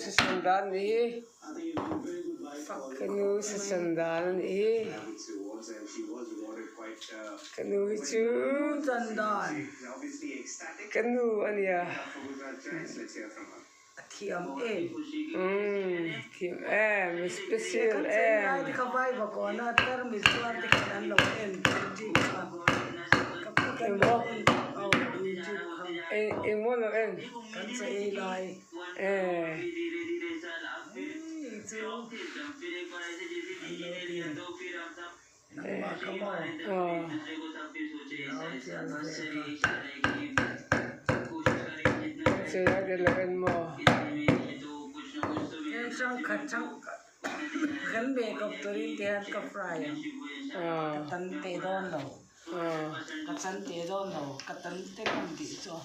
sa sandal ni. Kanu sa sandal ni. Kanu chu Sandal. Kanu ania. Thiam em. Kim em special em. Ai di kabai ba ko na tar mi suar di kan lo em di ka. Kapag mo oh di ka. Mo lo em. Kan sa ilay. Saya ada lain mo. Yang sang kacang kan be kap turin tihan ka fry. Katan te don lo. Katan te don lo. Katan te kan di so.